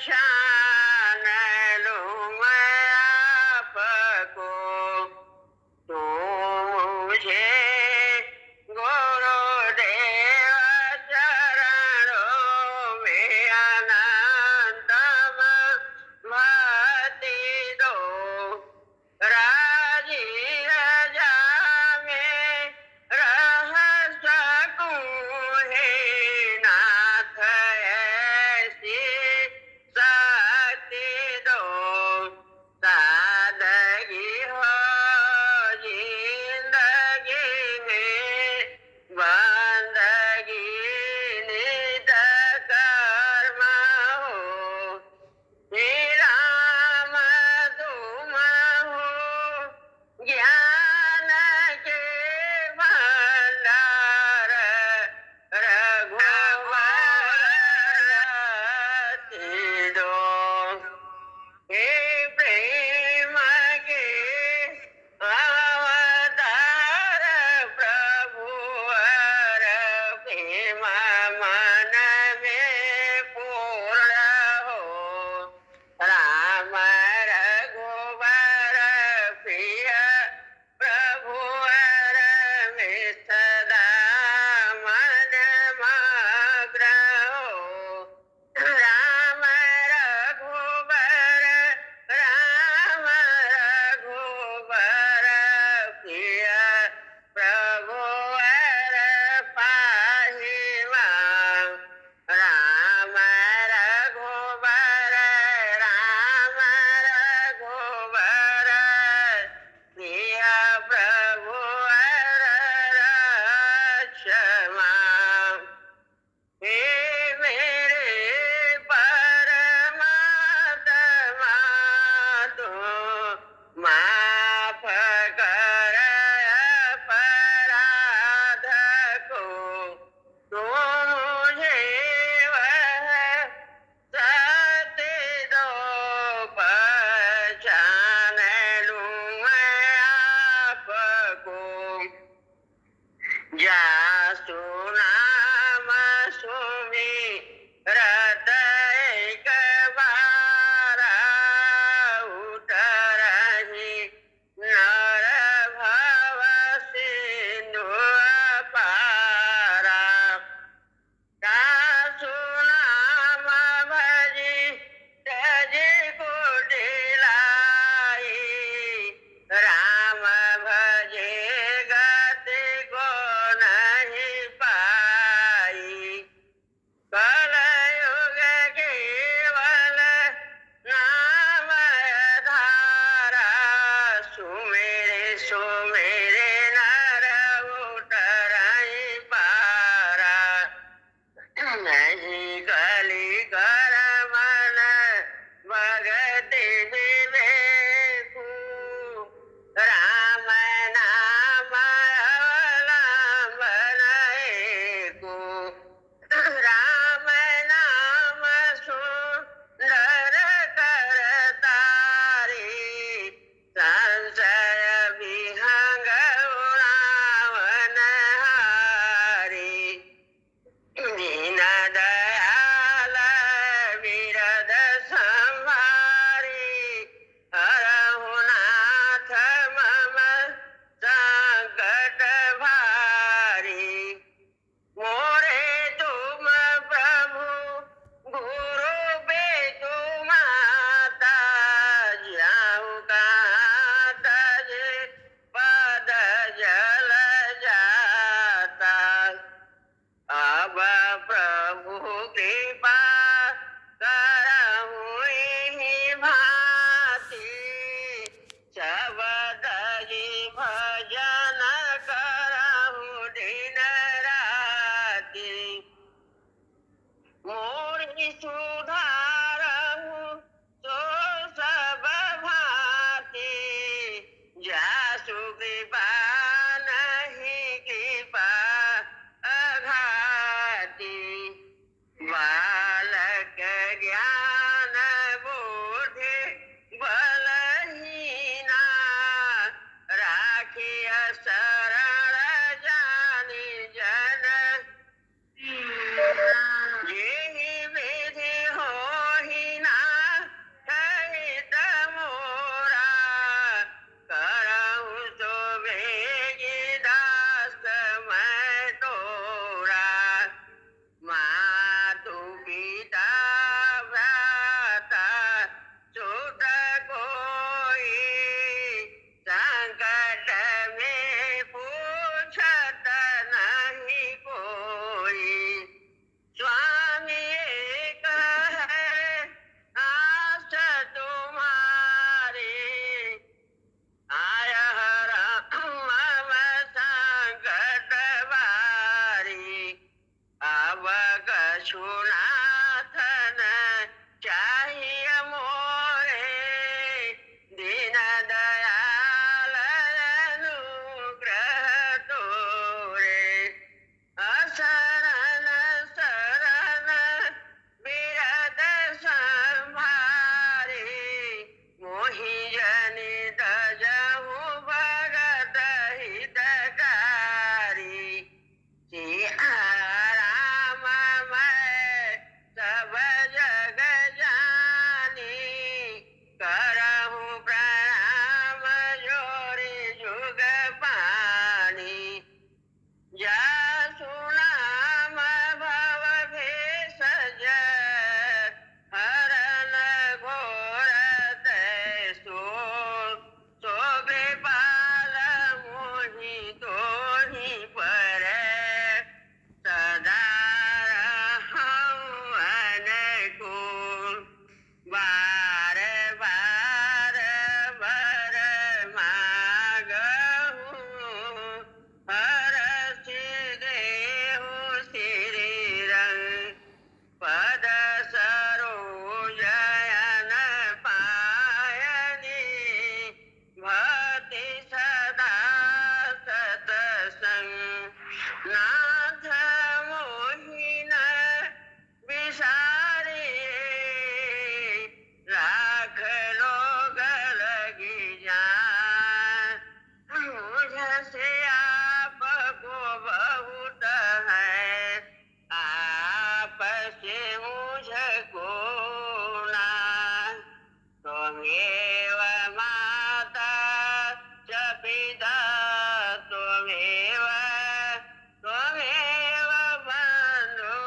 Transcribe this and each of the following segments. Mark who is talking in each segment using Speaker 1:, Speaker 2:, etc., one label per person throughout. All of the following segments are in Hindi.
Speaker 1: पहचान लूं मैं आपको, तू मुझे गुरुदेव चरणों में अनंतम भक्ति दो। राजीव में रह सकूं हे नाथ, ऐसी शक्ति दो। सादगी हो जिंदगी में, बंदगी नित कर्म हो। हे राम तुम हो ज्ञान के भंडार, रघुवर दो। हे प्रेम के अवतार प्रभु, वर प्रेम मन में पूर्ण हो। राम रघुवर प्रिय प्रभु, वर में सदा मन मग्न हो। राम रघुवर, राम रघुवर प्रिय प्रभु, वर पाहि मां। राम रघुवर, राम रघुवर प्रिय प्रभु, वर रक्ष मां। हे मेरे परमात्मा, तू माफ कर अपराध को, तू मुझे वह शक्ति दो। पहचान लूं मैं आपको, जासु नाम सुमिरत एक बारा, उतरहि नर भव सिंधु पारा। जासु नाम भजि त्यजि कुटिलाई, राम भजे गति को नहीं पाई। कलयुग केवल नाम धारा, सुमेरे सुमेरे नर उतरहि पारा। नहीं कली कर मन भगति विवेकु, राम नाम अवलंबन एकु। राम नाम सुंदर करतारी, संशय विहंग उड़ावन हारी। दीन दयाल विरद संहारी, हरहु नाथ मम संकट भारी। मोरे तुम प्रभु गुरु बेटु माता, जाऊं कहाँ तज पद जल जाता। अब प्रभु कृपा करहु एहि भांति, शब्द जी भजन करहु दिन राति। मोरि सुधारहु सो सब भांति, जासु कृपा नहीं कृपा अघाती। बालक ज्ञान बुद्धि बलहीना, राखिय शरण जानि जन। जेहि विधि होहि ना बार बार वर मागहु हरष देहु श्री रंग पद सरोजन पायनी भक्ति सदा सतसंग नाथ मोहिन विसारी राख लोग लगी जान मुझसे आपको बहुत है आपसे मुझको ना त्वमेव माता च पिता त्वमेव बन्धु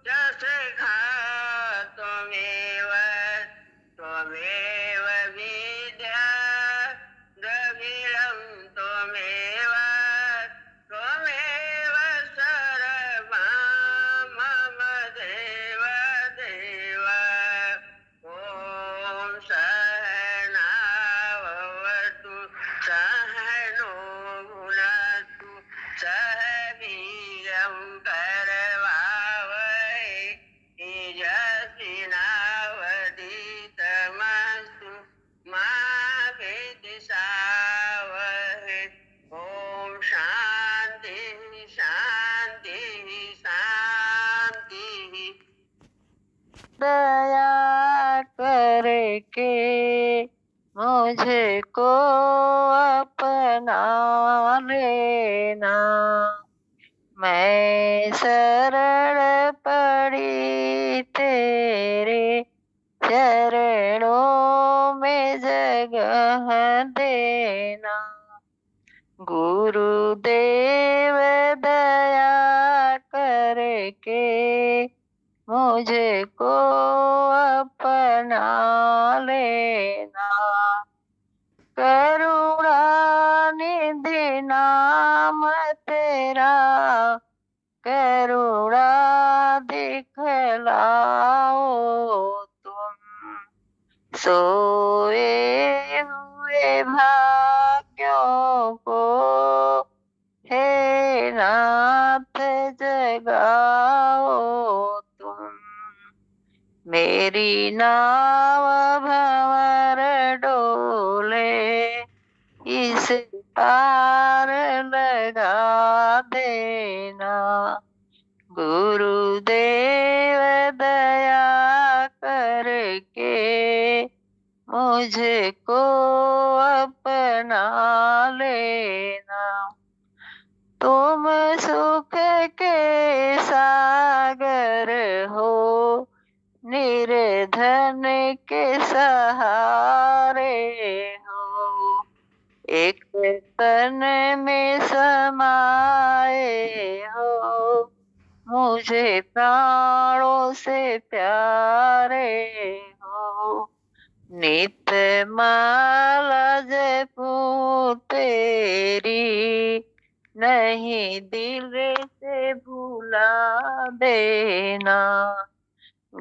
Speaker 1: च सखा त्वमेव विद्या द्रविणं त्वमेव सर्वं मम देव देव ॐ सहनावतु सहनो भुनक्तु सह वीर्यं करवावहै तेजस्विनावधीतमस्तु मा विद्विषावहै ॐ शान्ति शान्ति शान्तिः
Speaker 2: दया करके मुझको अपना लेना मैं शरण पड़ी तेरे चरणों में जगह देना गुरुदेव दया करके मुझको अपना लेना करुणा निधि नाम तेरा करुणा दिखलाओ तुम सोए हुए भाग्यों को हे नाथ जगाओ तुम मेरी नाव भंवर डोले इस पार लगा देना गुरुदेव दया करके मुझको अपना लेना तुम सुख के सागर हो निर्धन के सहारे हो एक तन में समाए हो मुझे प्राणों से प्यारे हो नित माला जपूं तेरी नहीं दिल से भुला देना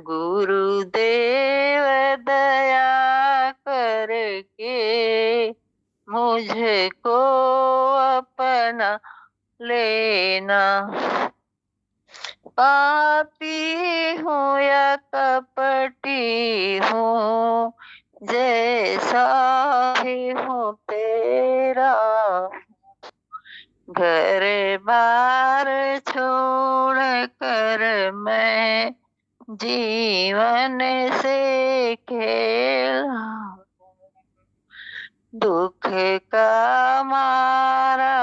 Speaker 2: गुरुदेव दया करके मुझको अपना लेना पापी हूँ या कपटी हूँ जैसा ही हूँ तेरा घर बार छोड़ कर मैं जीवन से खेला दुख का मारा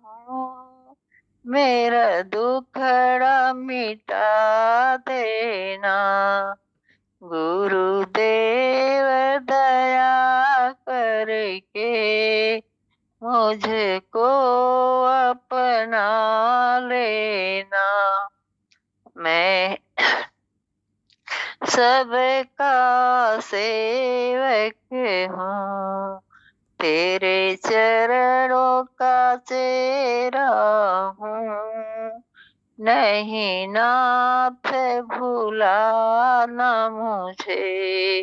Speaker 2: हूँ मेरा दुखड़ा मिटा देना गुरुदेव दया करके मुझको अपना लेना मैं सबका सेवक हूँ तेरे चरणों का चेहरा हूँ नहीं नाथ भुलाना मुझे,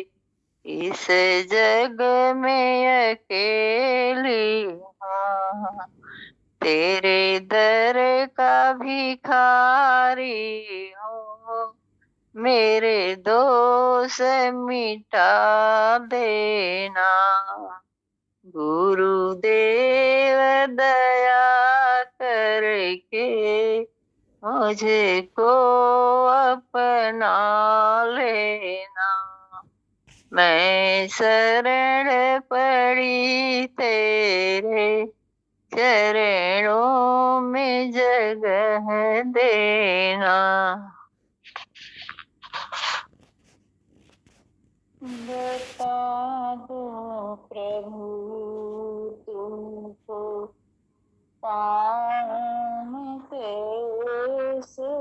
Speaker 2: इस जग में अकेली हूँ। तेरे दर का भिखारी हूँ, मेरे दोष मिटा देना। गुरुदेव दया करके मुझको अपना लेना। मैं शरण पड़ी तेरे चरणों में जगह देना। बता दो प्रभु तुमको पाऊं कैसे,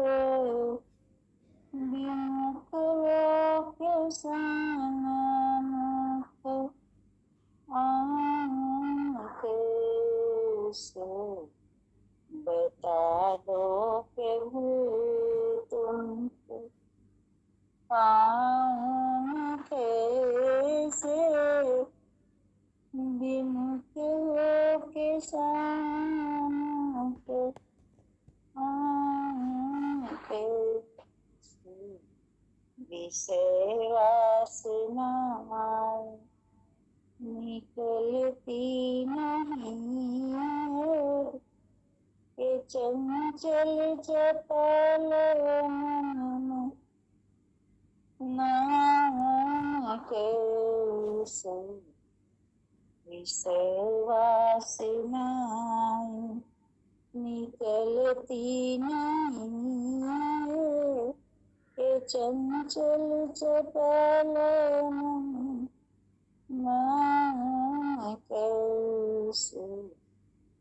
Speaker 2: विमुख होके सन्मुख आऊं कैसे। बता दो प्रभु तुमको पाऊं कैसे, विमुख होके सन्मुख आऊं कैसे। विषय वासना निकलती नहीं है, के चंचल चपल मन नाम कैसे। विषय वासना निकलती नहीं है, के चंचल चपल मन नाम कैसे।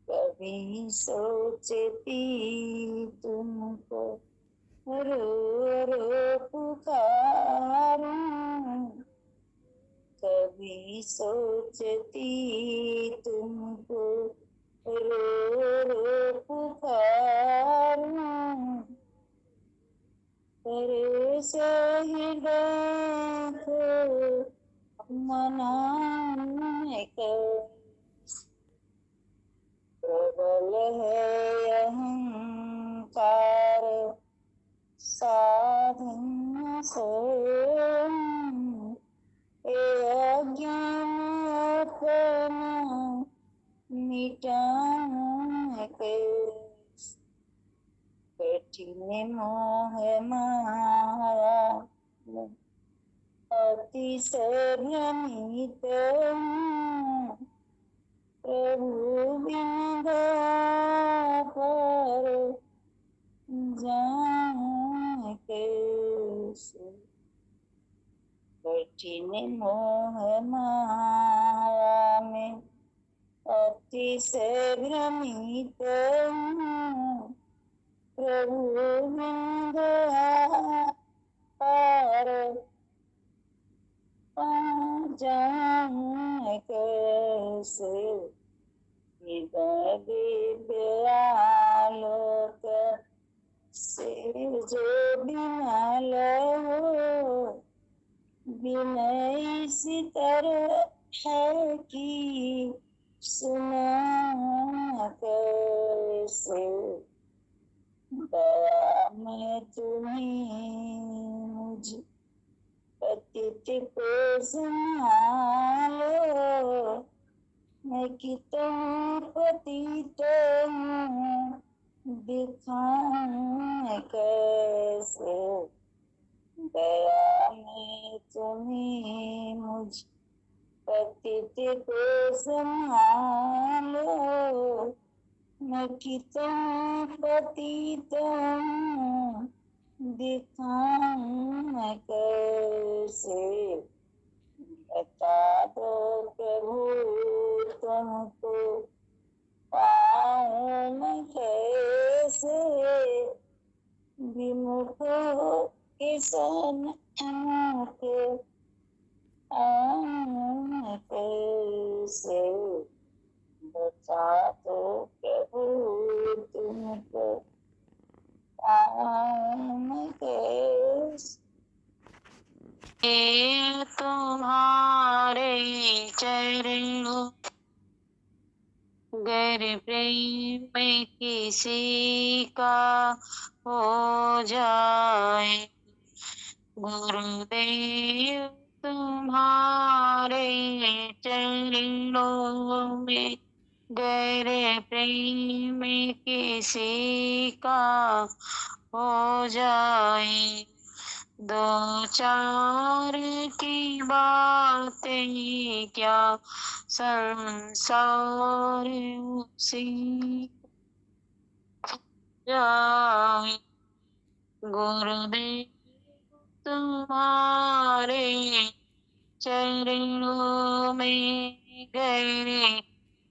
Speaker 2: कभी सोचती तुमको रो रो पुकारूं, कभी सोचती तुमको रो रो पुकारूं। तेरे से हृदय को मनाने के प्रबल है अहंकार साधन से, अज्ञान अपना मिटाने के। कठिन मोह माया अतिशय भ्रमित हूँ, प्रभु बिन दया पर जाऊं कैसे। कठिन मोह माया में अतिशय भ्रमित हूँ, प्रभु बिन दया पर जाऊं कैसे। हृदय दिव्यालोक से जो विमल हो, विनय इसी तरह है कि सुना कैसे। दया में तुम्हें मुझ पतित को संभालो, मैं कितना पतित हूँ दिखाऊं कैसे। दया में तुम्हें मुझ पतित को संभालो, मैं कितना पतित हूँ दिखाऊं कैसे। बता दो प्रभु तुमको पाऊं मैं कैसे, विमुख के सन्मुख आऊं कैसे। बता दो प्रभु तुमको तुम्हारे चरणों, गर प्रेम किसी का हो जाए। गुरुदेव तुम्हारे चरणों में गहरे प्रेम किसी का हो जाए। दो चार की बातें क्या, संसार उसी जाए। गुरुदेव तुम्हारे चरणों में गहरे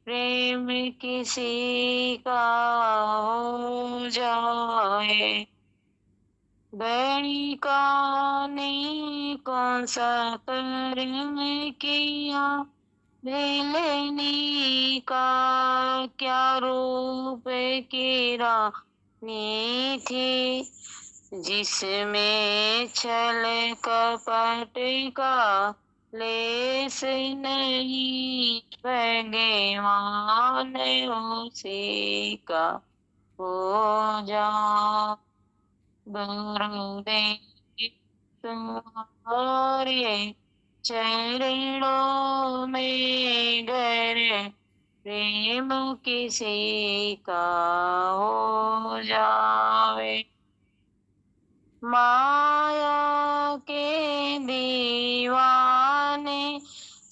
Speaker 2: प्रेम किसी का हो जाए। गणिका ने कौन सा कर्म किया, भेलनी का क्या रूप की रानी थी, जिसमें छल कपट का लेस नहीं, भगवान उसी का हो जा। गुरुदेव तुम्हारे चरणों में गहरे प्रेम किसी का हो जावे। माया के दीवाने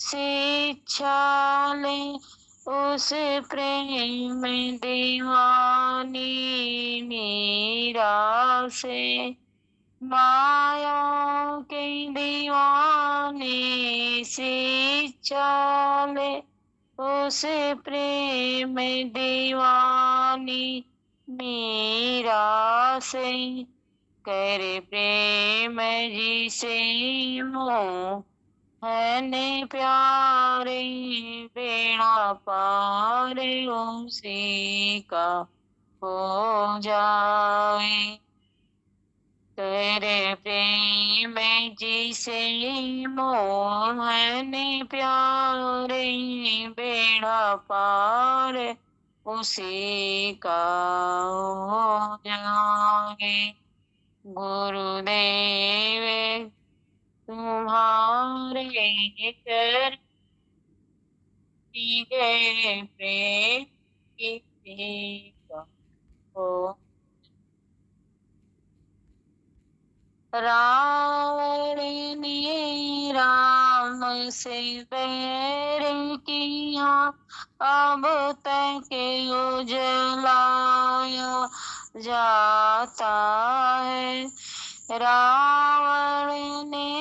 Speaker 2: शिक्षा ले, उस प्रेम दीवानी मीरा से। माया के दीवाने शिक्षा ले, उस प्रेम दीवानी मीरा से। कर प्रेम जिसे मोह ने प्यारे, बेड़ा पार उसी का हो जाए। कर प्रेम जिसे मोह ने प्यारे, बेड़ा पार उसी का हो जाए। गुरुदेव तुम्हारे चरण गए प्रेम किसी का हो। रावण ने राम से बैर किया, अब तक उजलाया जाता है। रावण ने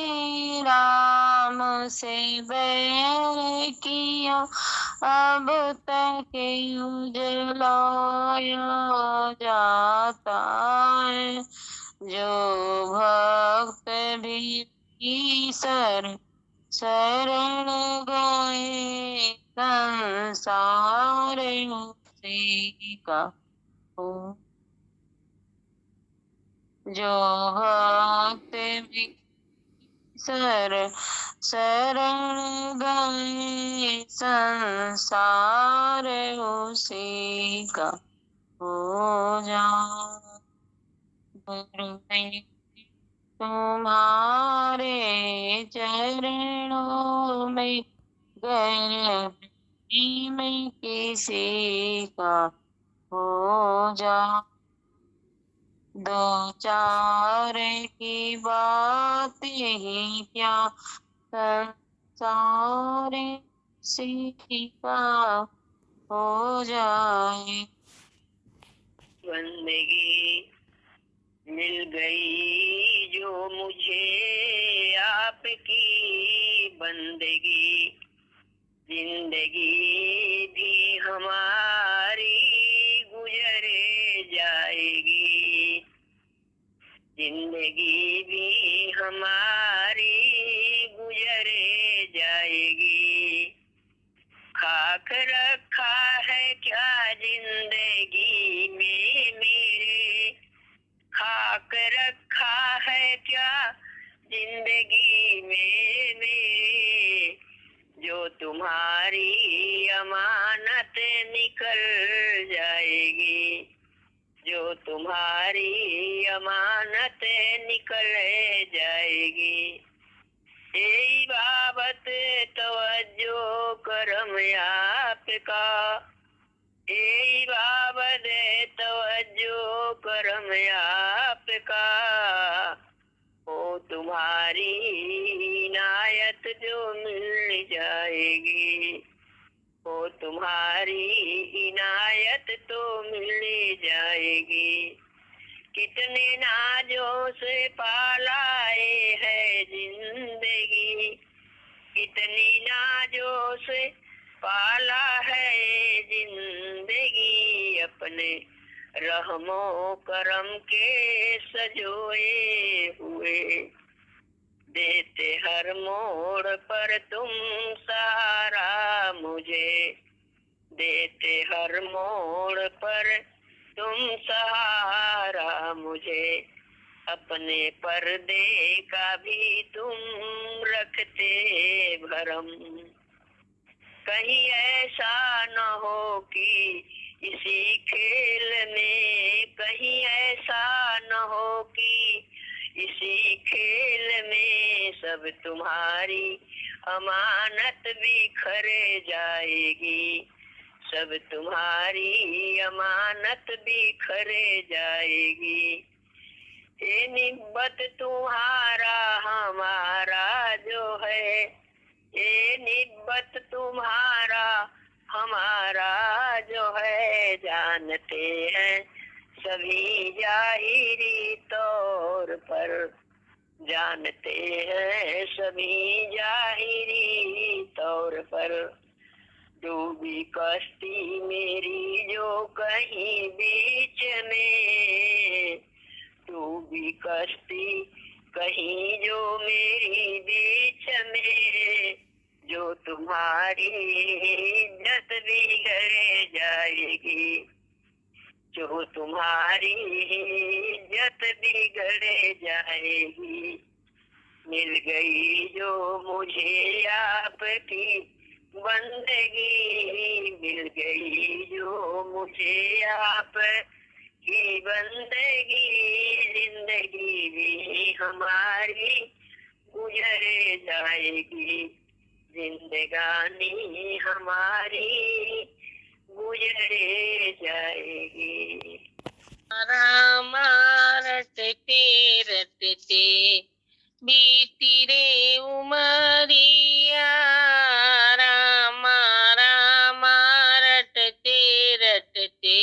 Speaker 2: राम से बैर किया, अब तक उजलाया जाता है। जो भक्त भी ईश्वर शरण गए, संसार उसी का हो। जो भक्त भी ईश्वर शरण गए, संसार उसी का हो जाए। गुरुदेव तुम्हारे चरणों में गहरे प्रेम किसी का हो जा। दो चार की बात ही क्या, संसार उसी का हो जाए।
Speaker 1: बंदगी मिल गई जो मुझे आपकी, बंदगी जिंदगी भी हमारी गुजरे जाएगी, जिंदगी भी हमारी गुजरे जाएगी। खाक रखा है क्या जिंदगी में मेरे, खाक रखा है क्या जिंदगी में तुम्हारी अमानत निकल जाएगी, जो तुम्हारी अमानत निकल जाएगी। यही बाबत तवज्जो करम आपका, यही बाबत तवज्जो करम आपका। ओ तुम्हारी इनायत जो मिल जाएगी, ओ तुम्हारी इनायत तो मिल जाएगी। कितने नाजों से पालाए है जिंदगी, कितनी नाजों से पाला है जिंदगी। अपने रहमो करम के सजोए हुए, देते हर मोड़ पर तुम सहारा मुझे, देते हर मोड़ पर तुम सहारा मुझे। अपने पर्दे का भी तुम रखते भरम, कहीं ऐसा न हो कि इसी खेल में, कहीं ऐसा न हो कि इसी खेल में सब तुम्हारी अमानत बिखर जाएगी, सब तुम्हारी अमानत बिखर जाएगी। ये निब्बत तुम्हारा हमारा जो है, ये निब्बत तुम्हारा हमारा जो है, जानते हैं सभी जाहिरी तौर पर, जानते हैं सभी जाहिरी तौर पर। डूबी कश्ती मेरी जो कहीं बीच में, डूबी कश्ती कहीं जो मेरी बीच में, जो तुम्हारी इज्जत बिगड़ जाएगी, जो तुम्हारी इज्जत बिगड़ जाएगी। मिल गई जो मुझे आपकी बंदगी, मिल गई जो मुझे आपकी बंदगी, जिंदगी भी हमारी गुजर जाएगी, जिंदगानी हमारी गुजर जाएगी।
Speaker 2: रामा रटते रटते बीती रे उमरिया, रामा रामा रटते रटते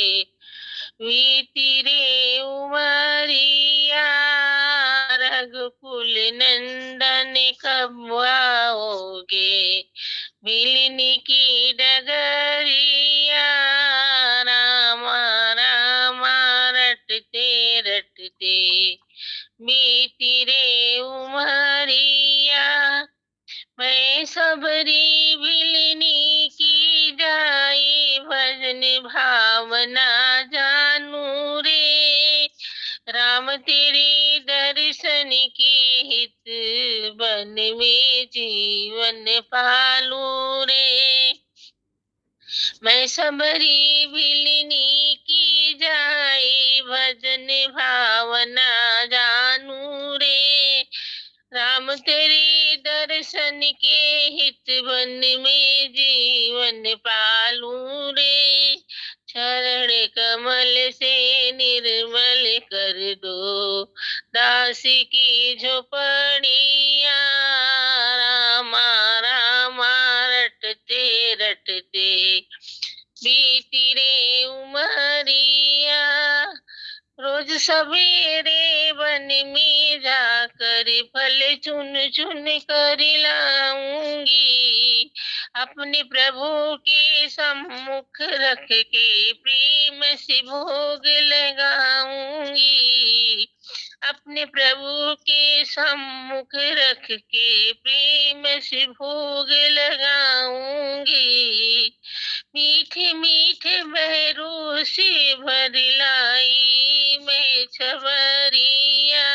Speaker 2: बीती रे उमरिया। रघुकुल नंदन कब आओगे मिलने की डगरिया, रामा रामा रटते रटते बीती रे उमरिया। मैं सबरी मिलनी की जाए भजन भावना जानू रे, राम तेरे दर्शन की हित बन में जीवन पालू रे। मैं सबरी मिलनी की जाए भजन भावना जानू रे, राम तेरे दर्शन के हित बन में जीवन पालू रे। चरण कमल से निर्मल कर दो दासी की झोपड़िया, रामा रामा रटते रटते बीती रे उमरिया। रोज सवेरे वन में जाकर फल चुन चुन कर लाऊंगी, अपने प्रभु के सम्मुख रख के प्रेम से भोग लगाऊंगी, अपने प्रभु के सम्मुख रख के प्रेम से भोग लगाऊंगी। मीठे मीठे बहरों से भर लाई मैं छबरिया,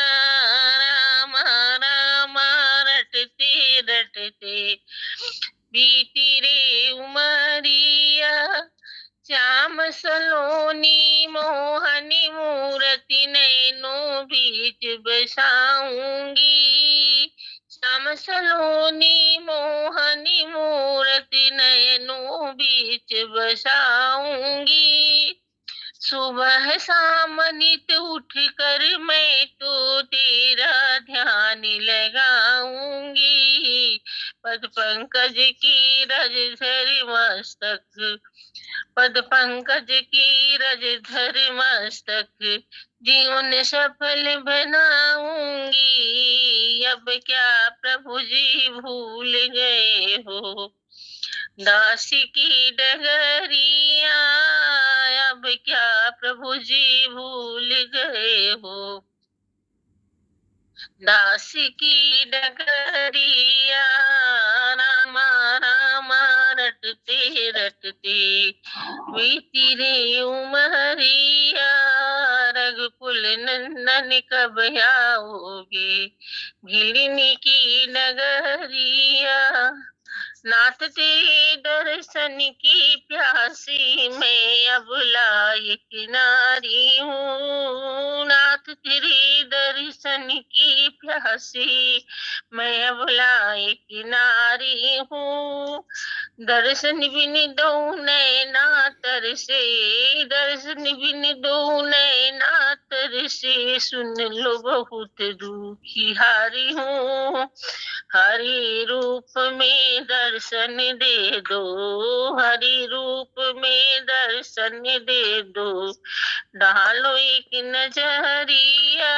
Speaker 2: रामा रामा रटते रटते बीती अपनी मोहनी मूर्ति नयनों बीच बसाऊंगी। सुबह शाम नित उठ कर मैं तो तेरा ध्यान लगाऊंगी। पद पंकज की रज धरि मस्तक, पद पंकज की रज धरि मस्तक, जीवन सफल बनाऊंगी। अब क्या प्रभु जी भूल गए हो दासी की डगरिया, अब क्या प्रभु जी भूल गए हो दासी की डगरिया। रामा रामा रटते रटते बीती रे उमरिया, रघुकुल नंदन कब आओगे भिड़नी की नगरिया। नाथ तेरे दर्शन की प्यासी मैं अब लायक नारी हूँ। नाथ तेरे दर्शन की प्यासी मैं अब लायक नारी हूँ। दर्शन बिन दो नैना तरसे, दर्शन बिन दो नैना तरसे, सुन लो बहुत दुखी हारी हूँ। हरि रूप में दर्शन दे दो, हरि रूप में दर्शन दे दो, डालो एक नजरिया।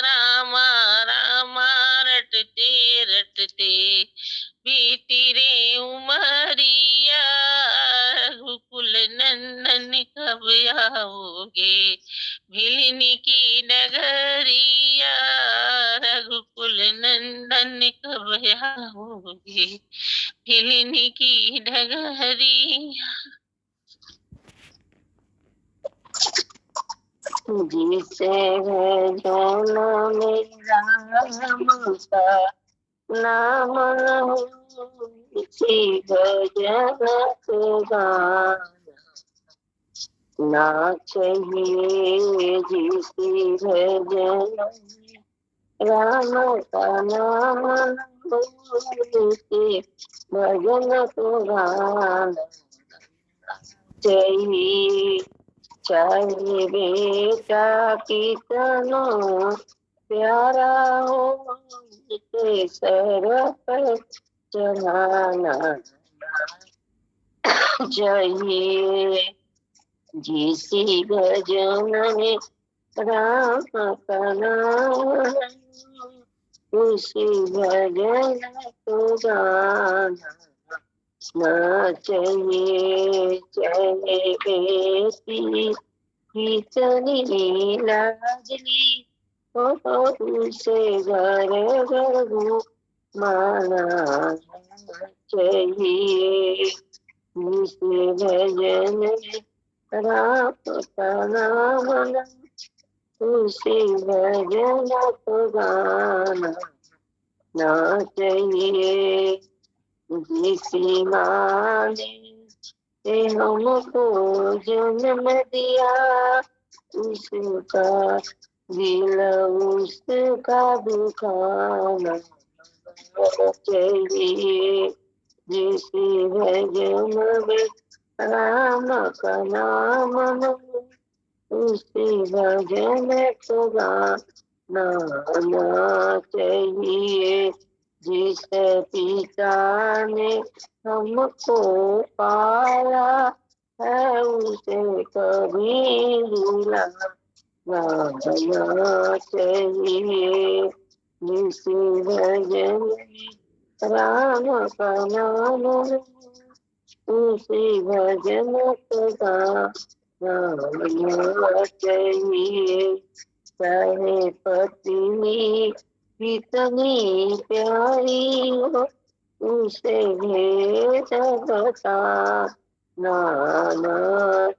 Speaker 2: रामा रामा रटते रटते बीती रे उमरिया, रघुकुल नंदन कब आओगे भिलनी की नगरिया। रघुकुल नंदन कब आओगे भिलनी की नगरिया। जिसे है जाना मेरा राम का नाम किसी भजन को गाना ना चाहिए। जिसी भजन राम का नाम किसी भजन को गाना चाहिए। चाहे बेटा कितना प्यारा हो, जिसे सर पर चढ़ाना चाहिए। जिसी भजन में राम का नाम उसी भजन को गाना ना चाहिए। चाहे बेटी कितनी लाडली हो, उसे घर घर माना चाहिए। उसे भजन राम का नाम उसे भजन को गाना ना चाहिए। जिसी माँ ने हमको जन्म दिया, उसका दिल उसका दुखाना चाहिए। जिसी भजन में राम का नाम उसी भजन को गाना चाहिए। जिस पिता ने हमको पाया है, उसे कभी भुलाना चाहिए। जिसी भजन राम का नाम उसी भजन को गाना चाहिए। चाहे पत्नी कितनी प्यारी हो, उसे भेद बताना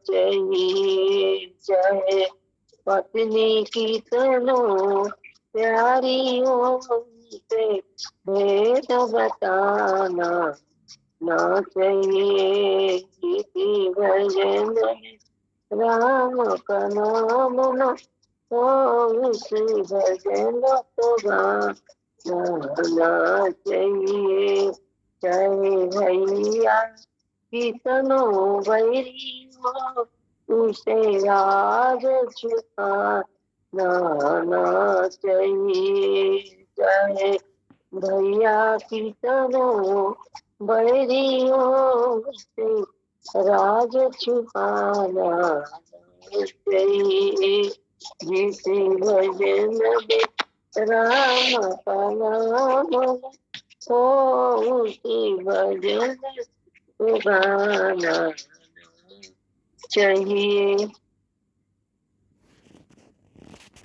Speaker 2: चाहिए। चाहे पत्नी कितनो प्यारी हो, उसे भेद बताना ना चाहिए। किसी भजन राम का नाम उसी भजन को गाना
Speaker 1: रहना चाहिए। चाहे भैया कितनों बैरी हो, उसे आज छुपाना ना चाहिए। चाहे भैया कितनों बैरी हो, उसे राज छुपाना ना चाहिए। जिसे भजन में राम का नाम हो, उसी भजन को गाना चाहिए।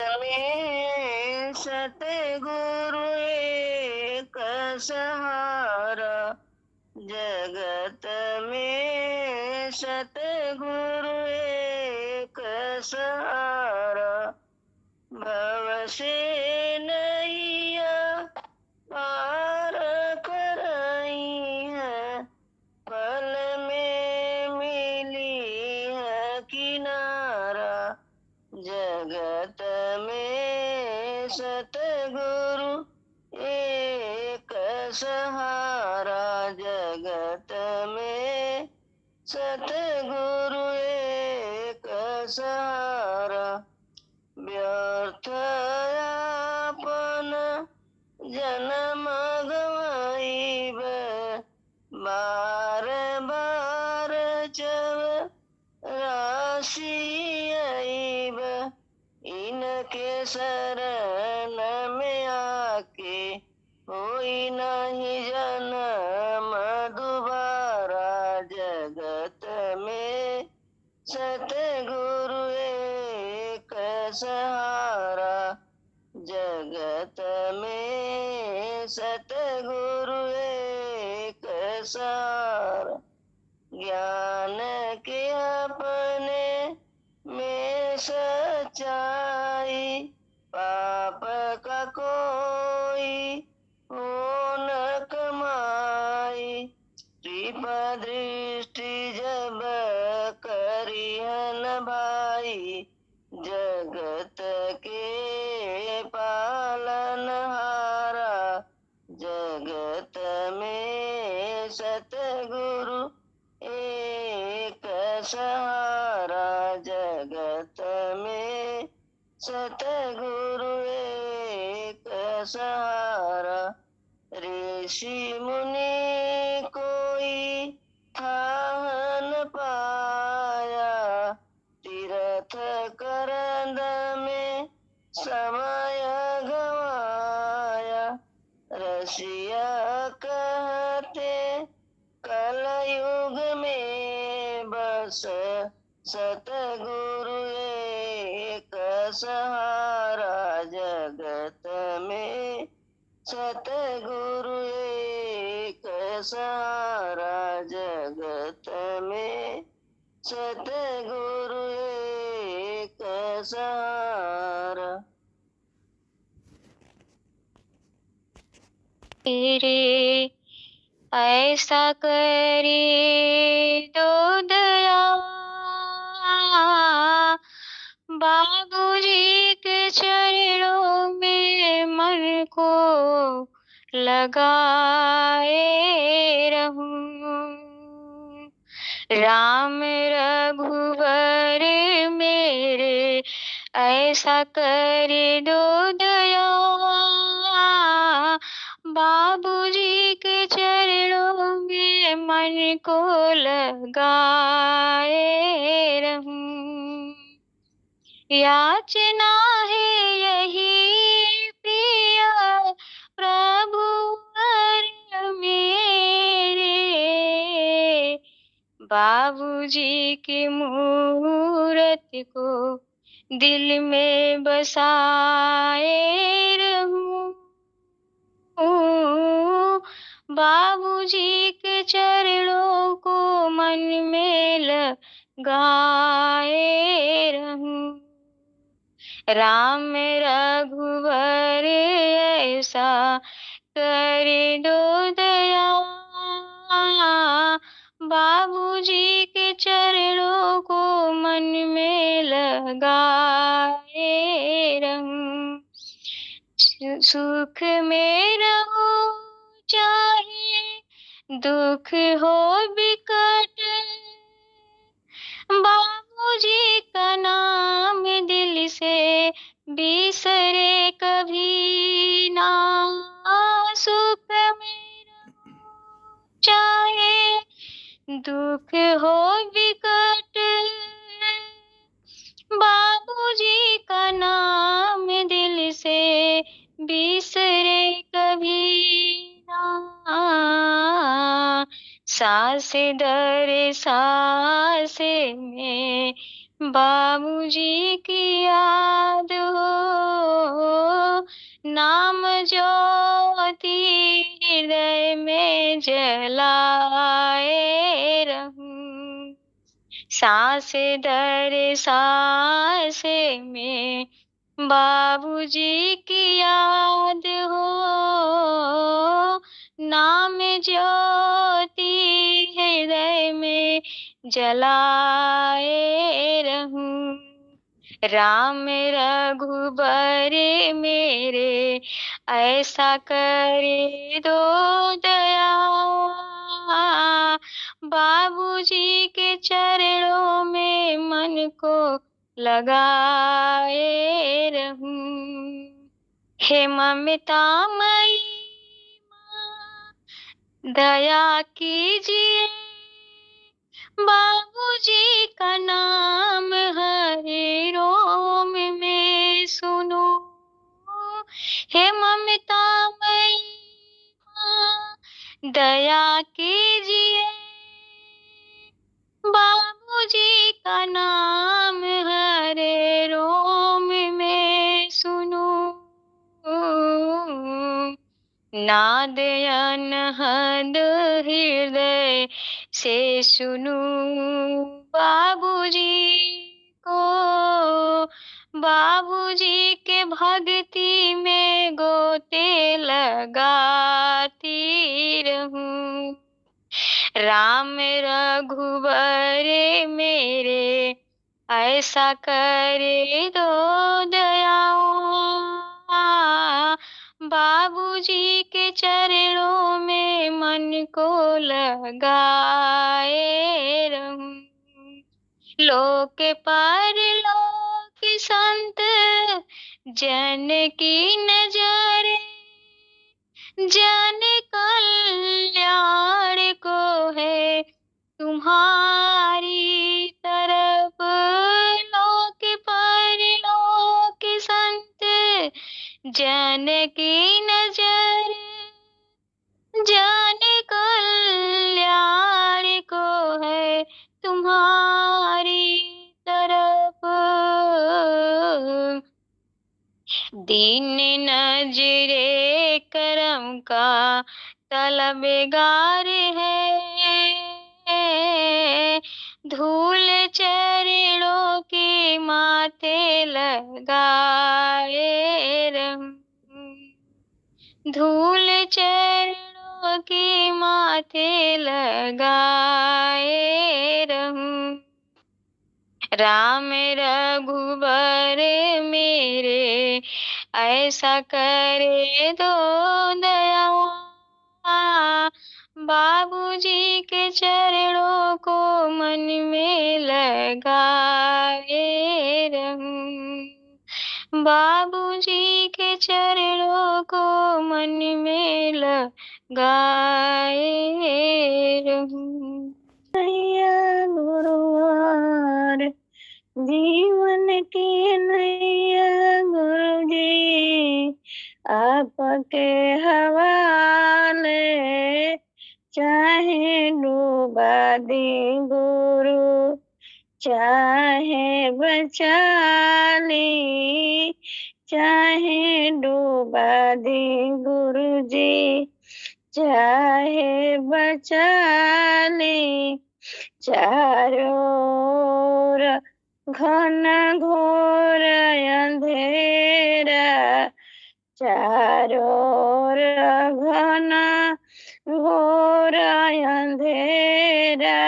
Speaker 2: में सतगुरु एक सहारा, जगत में सतगुरु एक सहारा। भव से नैया पार कराई है, पल में मिली है किनारा। जगत में सतगुरु एक सहारा, जगत में सतगुरु एक सहारा। व्यर्थ आपन जन्म गवाइब, बार बार जब राशि आइब। इनके शरण में आके होई नहीं जन्म दोबारा। जगत में सतगुरु एक सहारा, जगत में सतगुरु एक सहारा। ज्ञान के अपने में सच्चाई, पाप का कोई हो न कमाई। कृपा दृष्टि जब करिहन भाई, जगत के पालनहारा। जगत में सतगुरु एक सहारा, जगत में सतगुरु एक सहारा। ऋषि मुनि कोई थाह न पाया, तीर्थ करंद में समय गवाया। रसिया कहते कलयुग में बस सतगुरु एक सहारा। जगत में सतगुरु एक सहारा, जगत में सतगुरु एक सहारा।
Speaker 3: तेरे ऐसा करे दो दया, बाबूजी के चरणों में मन को लगाए रहूं। राम रघुवर मेरे ऐसा कर दो दया, बाबूजी के चरणों में मन को लगाए रहूं। याचना है यही प्रिय प्रभु वर मेरे, बाबूजी की मूरत को दिल में बसाए रहूं। बाबूजी के चरणों को मन में लगाए रहूं। राम रघुवर ऐसा कर दो दया, बाबूजी के चरणों को मन में लगाए रहूं। सुख में रहो चाहे दुख हो विकट, बाबूजी का नाम दिल से बिसरे कभी ना। सुख में रहो चाहे दुख हो विकट, बाबूजी का नाम दिल से बिसरे कभी ना। सांस दर सांस में बाबूजी की याद हो, नाम ज्योति हृदय में जलाए रहूं। सांस दर सांस में बाबूजी की याद हो, नाम ज्योति हृदय में जलाए रहूं। राम रघुबर मेरे ऐसा करे दो दया, बाबूजी के चरणों में मन को लगाए रहूं। हे ममतामयी माँ, दया कीजिए, बाबूजी का नाम हर रोम में सुनो। हे ममतामयी माँ, दया कीजिए, बाबूजी का नाम हर रोम में सुनो। नाद अनहद हृदय से सुनूं बाबूजी को, बाबूजी के भक्ति में गोते लगाती रहूं। राम रघुबर मेरे ऐसा करे दो दया, बाबूजी के चरणों में मन को लगाए रहूं। लोक परलोक संत जन की नजर, जन कल्याण को है तुम्हारी तरफ। लोक परलोक संत जन की नजर, जन कल्याण को है तुम्हारी तरफ। दीन नजरे करम का तलबगार है, धूल चरणों के माथे लगाए रहूं। धूल चरणों के माथे लगाए रहूं। राम रघुबर मेरे ऐसा करे दो दया, बाबूजी के चरणों को मन में लगाए रहूं। बाबूजी के चरणों को मन में लगाए रहूं।
Speaker 1: नैया गुरुवार जीवन की नैया गुरुजी आपके हवाले, चाहे डूबा दी गुरु चाहे बचा ली, चाहे डूबा दी गुरुजी चाहे बचा ली। चारों ओर घन घोर अंधेरा, चारों ओर घन घोर अंधेरा,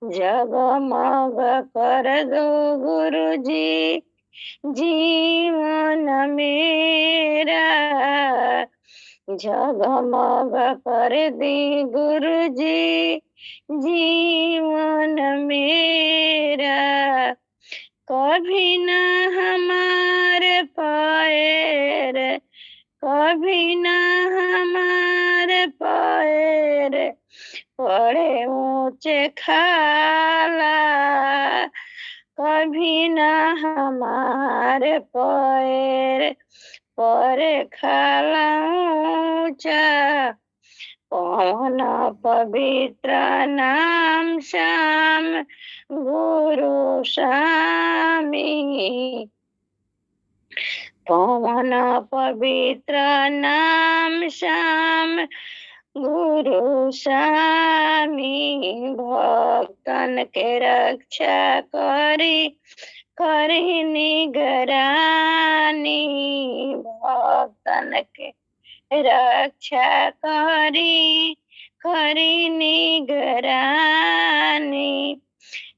Speaker 1: जगमग कर दो गुरुजी जीवन मेरा जगमग कर दी गुरुजी जीवन मेरा। कभी न हमारे पैर, कभी न हमारे पैर पड़े ऊंचे खाला, कभी न हमारे पैर पड़े खाला ऊंचा। पवन पवित्र नाम श्याम गुरु स्वामी, पवन पवित्र नाम श्याम गुरु स्वामी। भक्तन के रक्षा करी करी निगरानी, भक्तन के रक्षा करी करी निगरानी।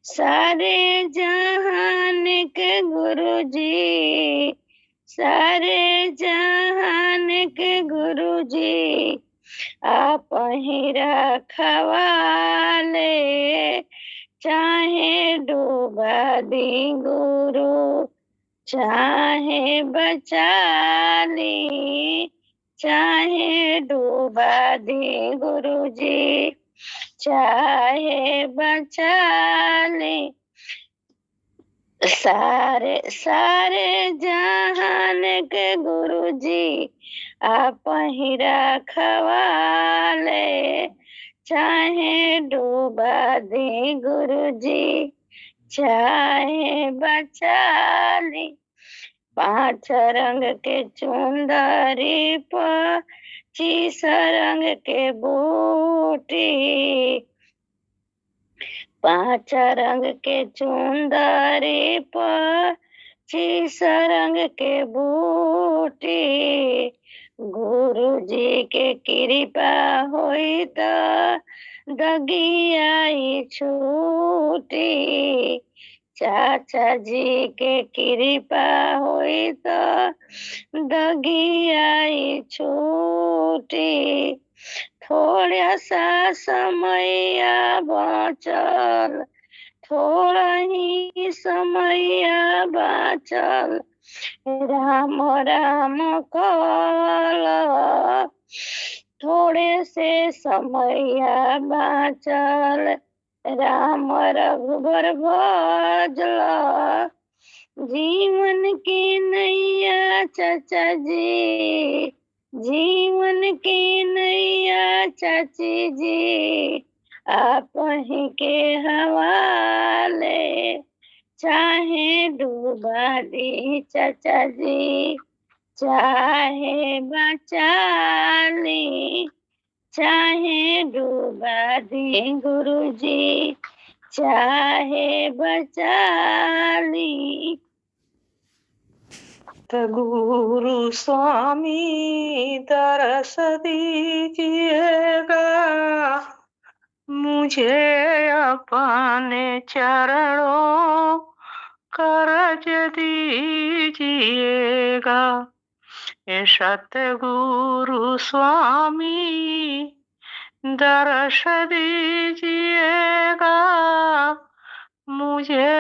Speaker 1: सारे जहान के गुरुजी, सारे जहान के गुरुजी आप ही रखवाले, चाहे डूबा दी गुरु चाहे बचा ली, चाहे डूबा दी गुरुजी चाहे बचा ले। सारे सारे जहान के गुरुजी आप ही रखवाले, चाहे डूबा दे गुरुजी चाहे बचा ले। 5 रंग के चुंदरी पर 25 रंग के बूटी, 5 रंग के चुंदरी पर 25 रंग के बूटी। गुरुजी के कृपा होई त दगियाई छूटी, चाचा जी के कृपा होई त दगियाई छूटी। थोड़ा सा समय बचल, थोड़ा ही समय बचल, राम राम कल। थोड़े से समय बचल, राम रघुबर भजल। जीवन की नैया चाचा जी, जीवन की नैया चाची जी आप ही के हवाले, चाहे डूबा दी चाचा जी चाहे बचा ली, चाहे डूबा दी गुरुजी चाहे बचा ली।
Speaker 4: गुरु स्वामी दरस दीजिएगा, मुझे अपने चरणों कर्ज दीजिएगा। ये सतगुरु स्वामी दरस दीजिएगा, मुझे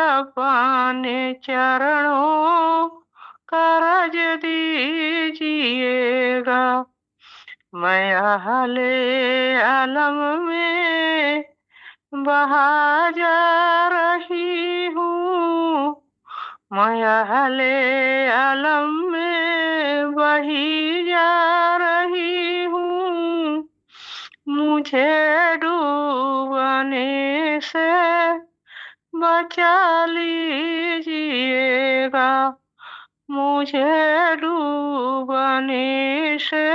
Speaker 4: अपने चरणों कर्ज दीजिएगा। मैं अहले आलम में बहा जा रही हूँ, मैं अहले आलम में बही जा रही हूँ। मुझे डूबने से बचा लीजिएगा, मुझे डूबने से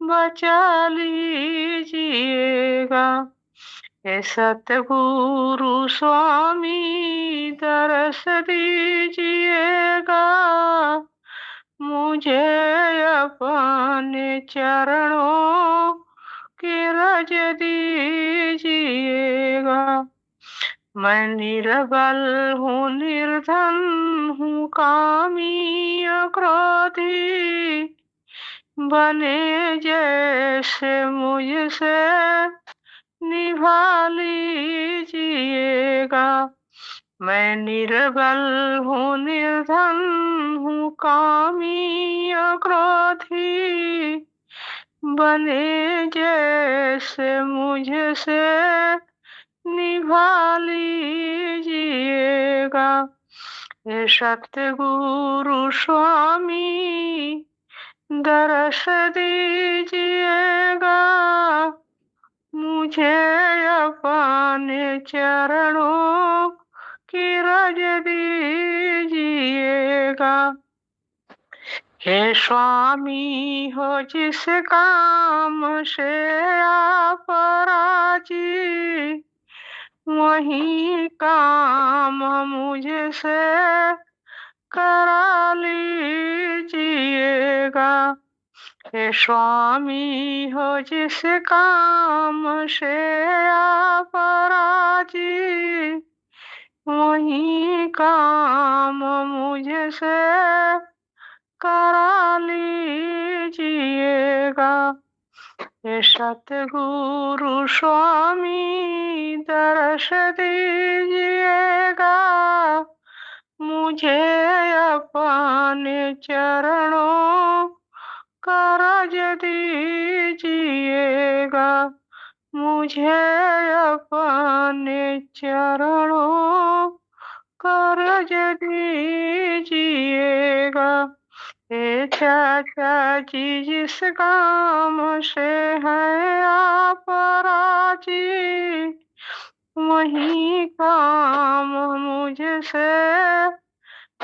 Speaker 4: बचा लीजिएगा। हे सतगुरु स्वामी दरस दीजिएगा, मुझे अपने चरणों की रज दीजिएगा। मैं निर्बल हूँ, निर्धन हूँ, कामी क्रोधी, बने जैसे मुझसे निभा लीजिएगा। मैं निर्बल हूँ, निर्धन हूँ, कामी क्रोधी, बने जैसे मुझसे निभा लीजिएगा। हे सतगुरु स्वामी दरस दीजिएगा, मुझे अपने चरणों की रज दीजिएगा। हे स्वामी हो जिस काम से आप राजी, वही काम मुझसे करा लीजिएगा। हे स्वामी हो जिस काम से आप राजी, वही काम मुझसे करा लीजिएगा। हे सतगुरु स्वामी दरस दीजिएगा, मुझे अपने चरणों का रज दीजिएगा, मुझे अपने चरणों का रज दीजिएगा। हे चाचा जी जिस काम से है आप राजी, वही काम मुझसे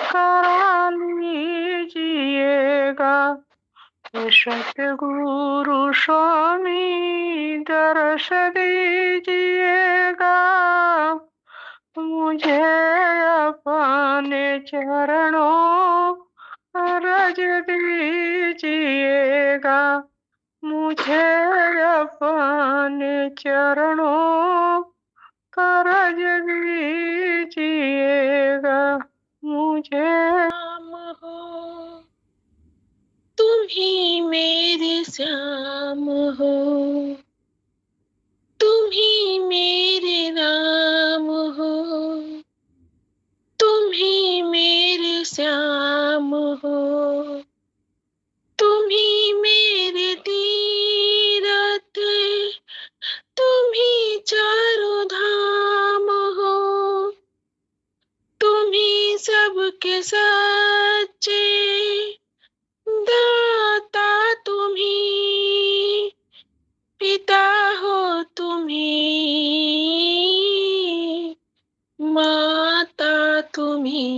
Speaker 4: करा लीजिएगा। हे सतगुरु स्वामी दरस दीजिएगा, मुझे अपने चरणों रज दीजिएगा, मुझे अपने चरणों का रज दीजिएगा, मुझे
Speaker 2: राम हो तुम ही मेरे श्याम हो, तुम ही मेरे राम हो, तुम ही मेरे श्याम हो, तुम ही मेरे तीरथ, तुम ही चारों धाम हो, तुम ही सबके सच्चे दाता, तुम ही पिता हो, तुम ही माता, तुम ही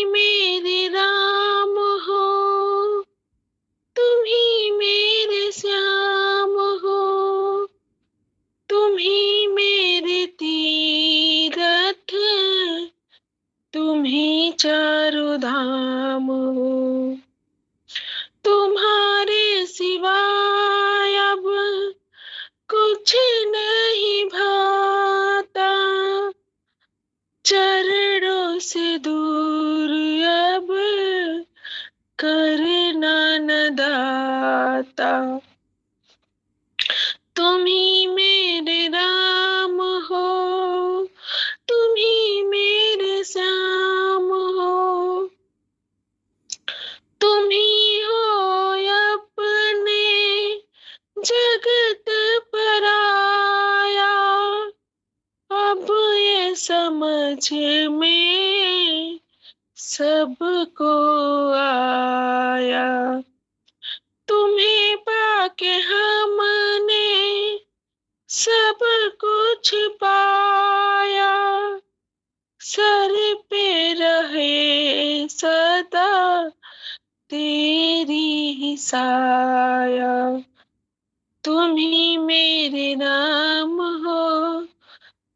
Speaker 2: मेरे राम हो, तुम ही मेरे श्याम हो, तुम ही मेरे तीरथ, तुम ही चारों धाम हो। तुम्हारे सिवाय अब कुछ नहीं भाता, चरणों से दूर अब करना न दाता। तुम ही मेरे राम हो, तुम ही मेरे श्याम हो, तुम ही हो अपने जगत पराया, अब ये समझ में सबको आया। तुम्हें पाके हमने सब कुछ पाया, सर पे रहे सदा तेरी ही साया। तुम ही मेरे नाम हो,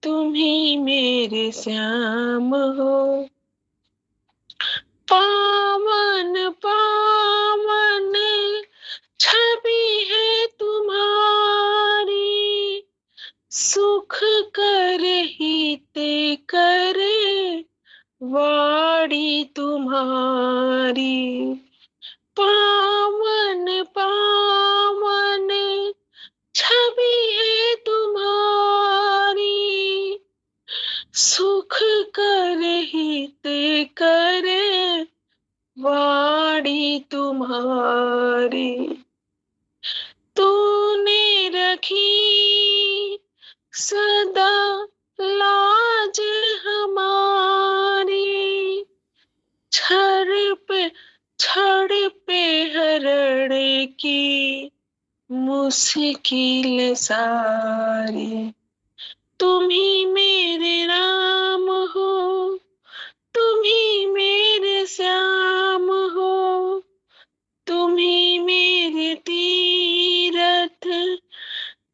Speaker 2: तुम ही मेरे श्याम हो। पावन पावन छवि है तुम्हारी, सुख
Speaker 5: राखी सदा लाज हमारी, छड़ पे हरण की मुश्किल सारी। तुम ही मेरे राम हो, तुम ही मेरे श्याम हो, तुम ही मेरे तीरथ,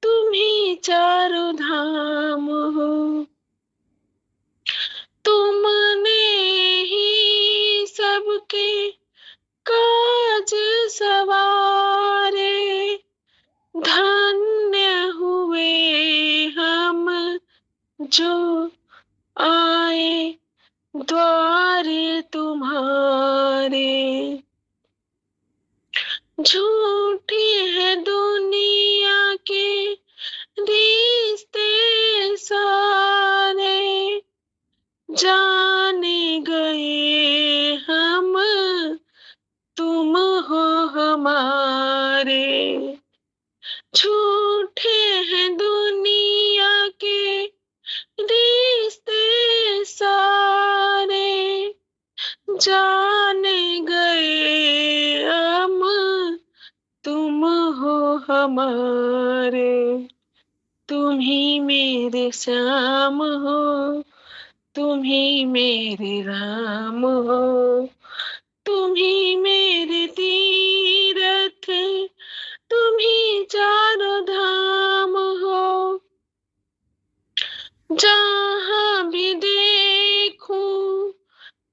Speaker 5: तुम ही चारों धाम हो। तुमने ही सबके काज सवारे, धन्य हुए हम जो आए द्वार तुम्हारे। झूठे हैं दुनिया के रिश्ते सारे, जाने गए हम तुम हो हमारे। झूठे हैं दुनिया के रिश्ते सारे, जाने गए हम तुम हो हमारे। तुम ही मेरे श्याम हो, तुम ही मेरे राम हो, तुम ही मेरे तीरथ, तुम ही चारों धाम हो। जहाँ भी देखूं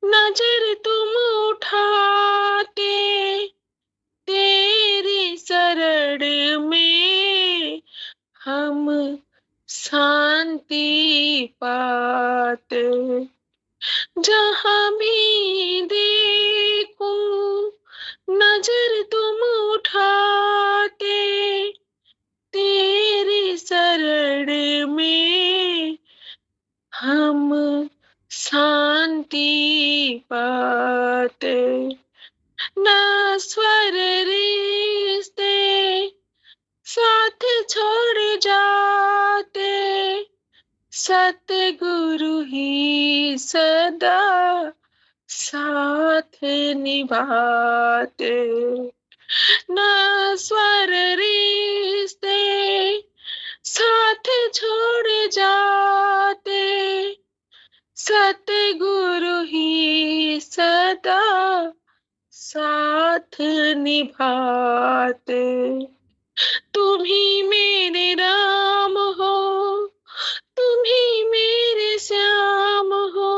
Speaker 5: नजर तुम उठाते, तेरी शरण में हम शांति पाते। जहाँ भी देखूं नजर तुम उठाते, तेरी शरण में हम शांति पाते। नश्वर रिश्ते साथ छोड़ जाते, सतगुरु ही सदा साथ निभाते। नश्वर रिश्ते साथ छोड़ जाते, सतगुरु ही सदा साथ निभाते। तुम ही मेरे राम हो, तुम ही मेरे श्याम हो,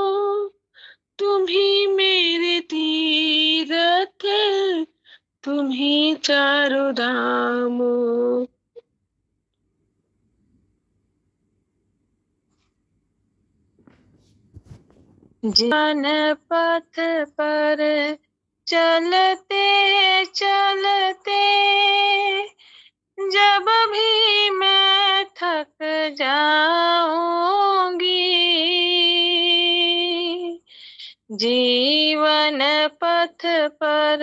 Speaker 5: तुम ही मेरे तीरथ, तुम ही चारों धाम हो। जीवन पथ पर चलते चलते, जब भी मैं थक जाऊंगी, जीवन पथ पर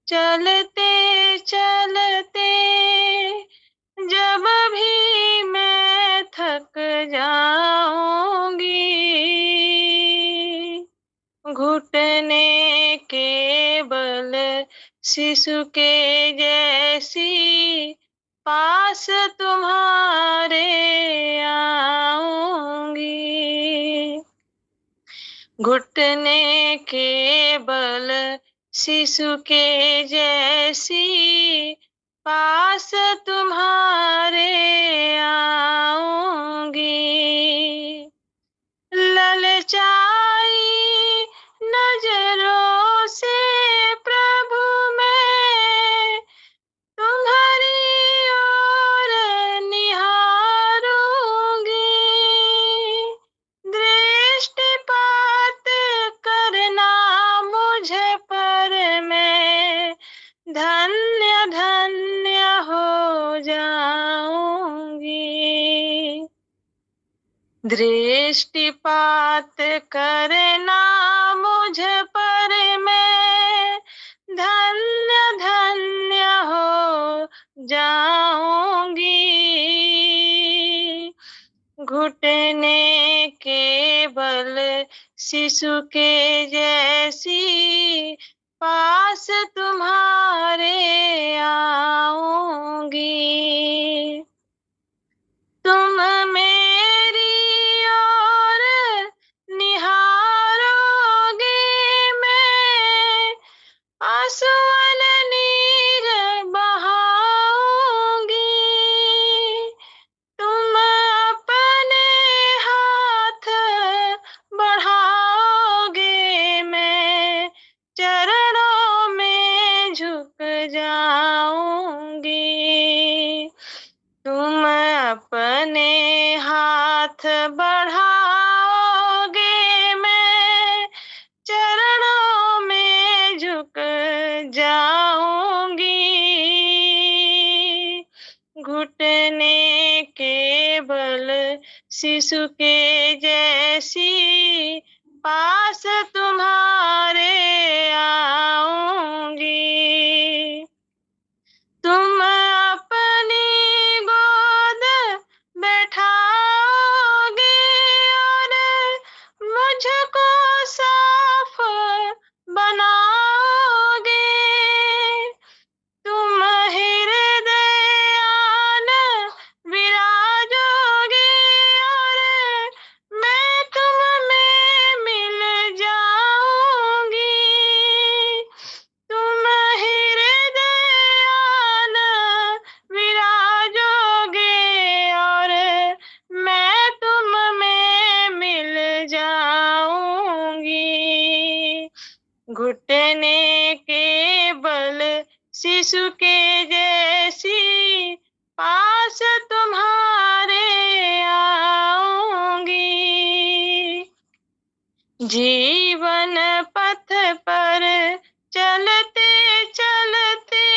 Speaker 5: चलते चलते, जब भी मैं थक जाऊंगी, घुटने के बल शिशु के जैसी पास तुम्हारे आऊंगी, घुटने के बल शिशु के जैसी पास तुम्हारे आऊंगी। ललचाई नजरों से प्रभु मैं तुम्हारी ओर निहारूंगी, दृष्टिपात करना मुझ पर मैं धन्य धन्य हो जाऊंगी, दृष्टिपात करना मुझ पर मैं धन्य धन्य हो जाऊंगी। घुटने के बल शिशु के जैसी पास तुम्हारे आऊंगी। तुम मेरी ओर निहारोगे, मैं आंसुअन नीर बहाऊंगी। तुम अपने हाथ बढ़ाओगे, मैं चरणों में झुक जाऊंगी। तुम अपने हाथ बढ़ाओगे, मैं चरणों में झुक जाऊंगी। घुटने के बल शिशु के जैसी पास तुम्हारे आऊंगी। तुम अपनी गोद बैठाओगे और मुझको साफ बनाओगे। तुम हृदयान विराजोगे और मैं तुम में मिल जाऊंगी। तुम हृदयान विराजोगे और मैं तुम में मिल जाऊंगी। घुटने के बल शिशु के जैसी पास तुम्हारे आऊंगी। जीवन पथ पर चलते चलते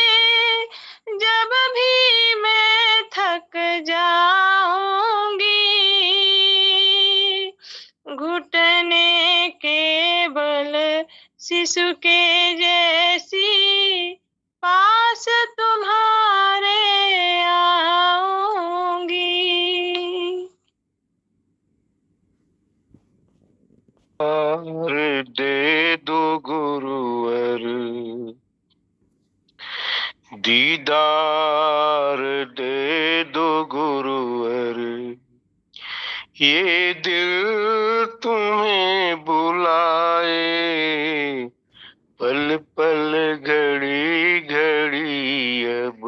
Speaker 5: जब भी मैं थक जाऊंगी, घुटने के बल शिशु के जैसी पास तुम्हारे आऊंगी।
Speaker 6: दे दो गुरुवर, दीदार दे दो गुरुवर, ये दिल तुम्हें बुलाए, पल पल घड़ी घड़ी अब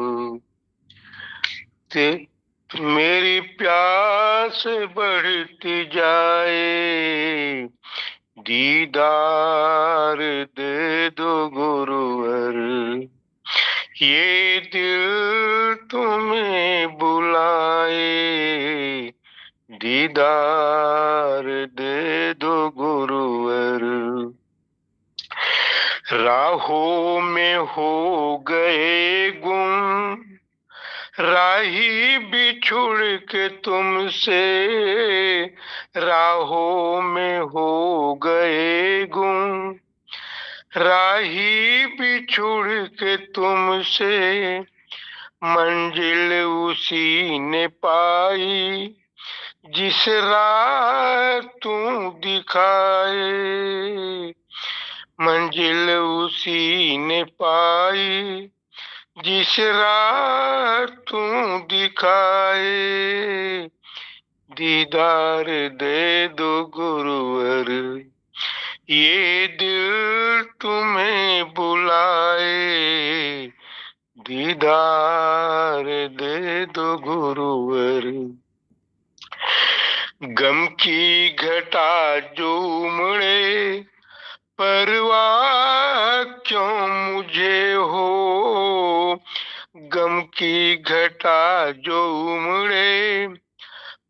Speaker 6: मेरी प्यास बढ़ती जाए। दीदार दे दो गुरुवर, ये दिल तुम्हें बुलाए। दीदार दे दो गुरुवर, राहों में हो गए गुम, राही बिछुड़ के तुमसे, राहों में हो गए गुम, राही बिछुड़ के तुमसे, मंजिल उसी ने पाई जिस राह तू दिखाए। मंजिल उसी ने पाई जिस राह तू दिखाए। दीदार दे दो गुरुवर, ये दिल तुम्हें बुलाए। दीदार दे दो गुरुवर, गम की घटा जो उमड़े, परवाह क्यों मुझे हो। गम की घटा जो उमड़े,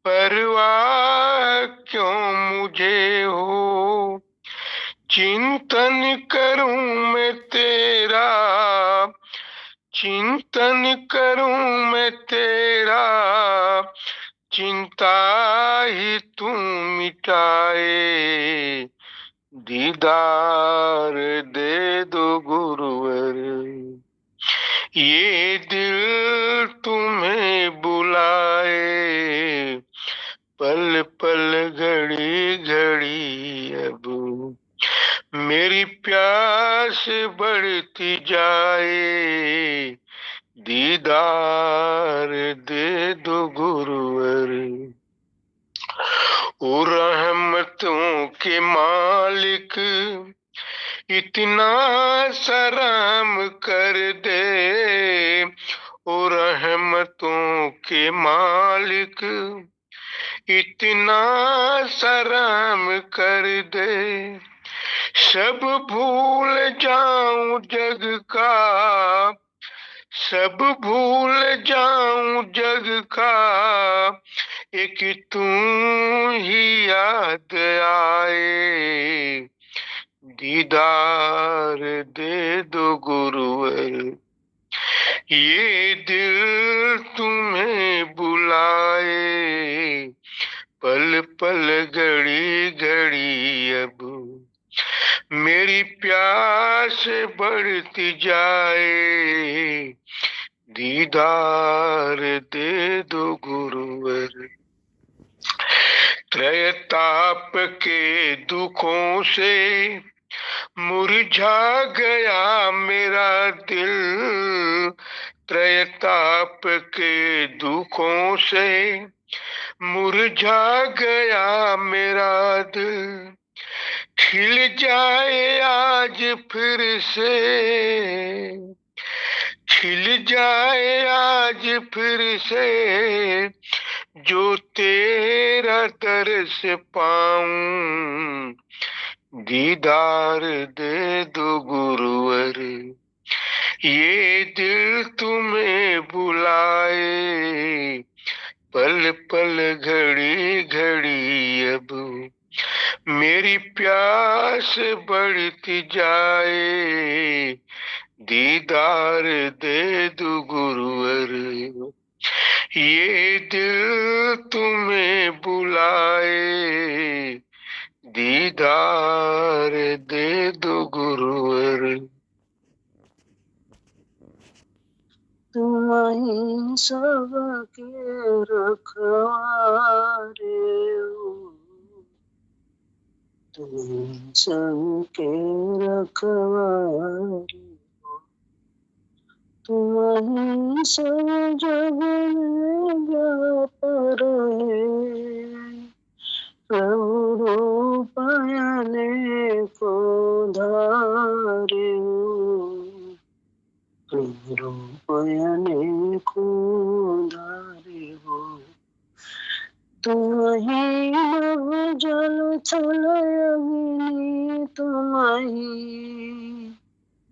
Speaker 6: परवाह क्यों मुझे हो। चिंतन करूं मैं तेरा, चिंतन करूं मैं तेरा, चिंता ही तू मिटाए। दीदार दे दो गुरुवर, ये दिल तुम्हें बुलाए। पल बढ़ती जाए, दीदार दे दो गुरुवर। ओ रहमतों के मालिक, इतना सरम कर दे। ओ रहमतों के मालिक, इतना सरम कर दे। सब भूल जाऊं जग का, सब भूल जाऊं जग का, एक तू ही याद आए, दीदार दे दो गुरुवर। ये दिल तुम्हें बुलाए, पल पल घड़ी घड़ी अब मेरी प्यास बढ़ती जाए, दीदार दे दो गुरुवर। त्रयताप के दुखों से मुरझा गया मेरा दिल, त्रयताप के दुखों से मुरझा गया मेरा दिल। खिल जाए आज फिर से, खिल जाए आज फिर से, जो तेरा दर्श पाऊं, दीदार दे दो गुरुवर। ये दिल तुम्हें बुलाए, पल पल घड़ी घड़ी अब मेरी प्यास बढ़ती जाए, दीदार दे दो गुरुवर। ये दिल तुम्हें बुलाए, दीदार दे दो गुरुवर।
Speaker 4: तुम ही सबके रखवारे हो, तुम सबके रखवारे हो, तुम ही सब जग में व्याप रहे, प्रभु रूप अनेको धारे हो, प्रभु रूप अनेको धारे हो। तुम ही नभ जल थल अग्नि, तुम ही,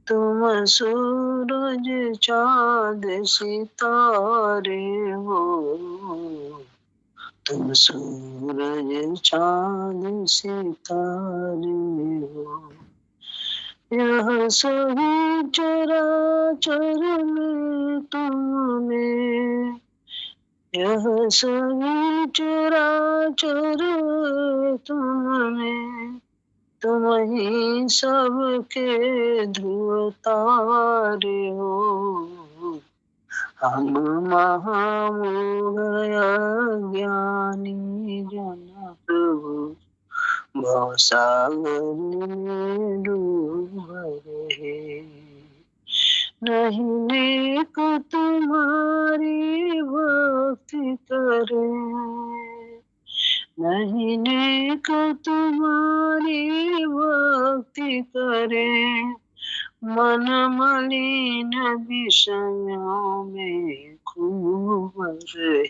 Speaker 4: तुम सूरज चाँद सितारे हो, तुम सूरज चाँद सितारे हो। यह सभी चराचर में तुमने, यह सभी चराचर तुमने, तुम ही सबके ध्रुव तारे हो। हम महामूढ़ अज्ञानी जन प्रभु, भवसागर में डूब रहे। नहीं नेक तुम्हारी भक्ति करे, नहीं नेक तुम्हारी भक्ति करे, मन मलिन विषयों में खूब रहे।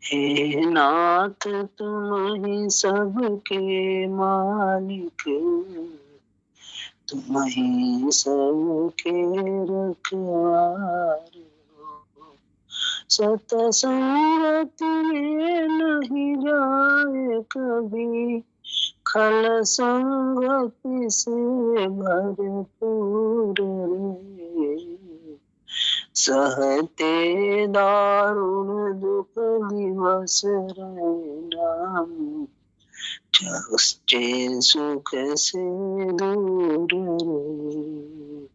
Speaker 4: हे नाथ तुम ही सबके मालिक, तुम ही सबके रखवारे हो। सतसंगति में नहीं जाए कभी, खल संगति से भरपूर रहे। सहते दारुण दुख दिवस राम, सच्चे सुख से दूर रहे।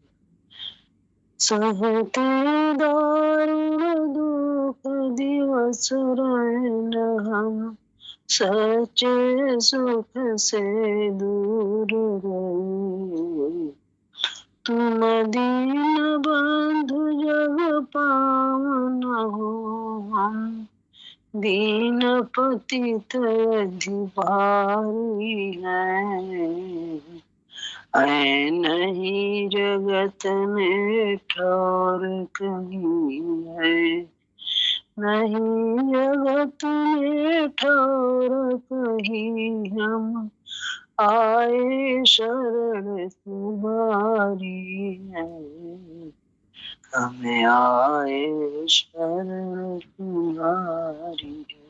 Speaker 4: सहते दारुण दुख दिवस हम, सच्चे सुख से दूर रहे। तुम दीन बंधु जग पावन हो, हम दीन पतित अधिभारी हैं। ऐ नहीं जगत में ठौर कहीं है, नहीं जगत में ठौर कहीं, हम आए शरण तुम्हारी है, हमें आए शरण तुम्हारी है।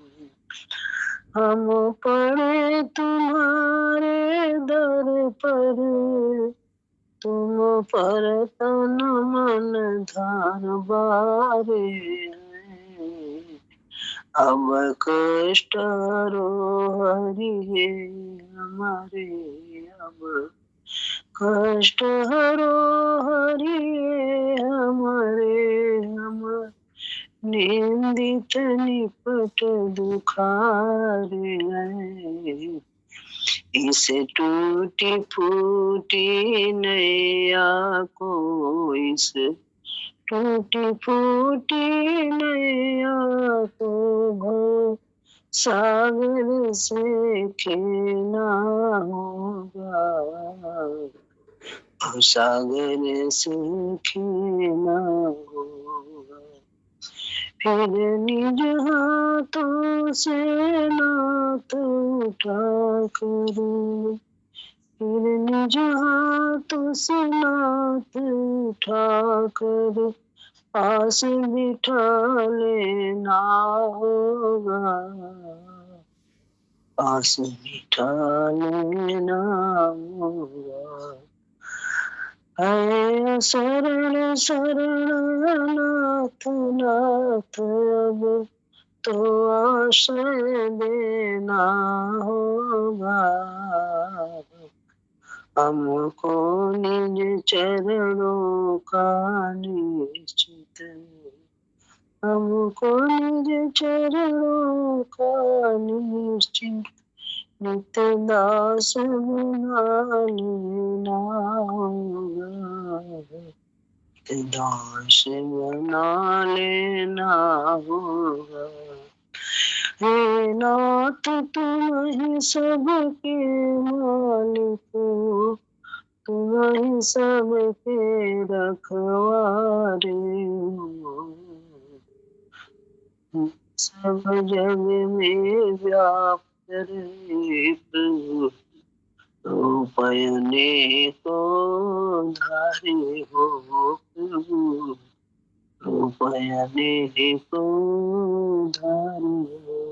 Speaker 4: हम पड़े तुम्हारे दर पर, तुम पर तन मन धन बारे हैं। अब कष्ट रो हरि हे हमारे, अब कष्ट हरो हरि हे हमारे, हम निंदित निपट दुखारे हैं। इस टूटी फूटी नैया को, इस टूटी फूटी नैया को भव सागर से खेना होगा, सागर से खेना होगा। फिर निज हाथों से नाथ उठा करूं, फिर निज हाथों से नाथ उठा कर पास बिठा लेना होगा, पास बिठा लेना होगा। है शरण शरण नाथ नाथ, अब तो आश्रय देना होगा, हमको निज चरणों का निश्चित, हमको निज चरणों का निश्चित, नित्य दास बना लेना होगा, नित्य दास बना लेना होगा। हे नाथ तुम ही सबके मालिक हो, तुम ही सबके रखवारे हो, सब जग में व्याप्त रहे प्रभु, रूप अनेको धारे हो प्रभु, रूप अनेको धारे हो।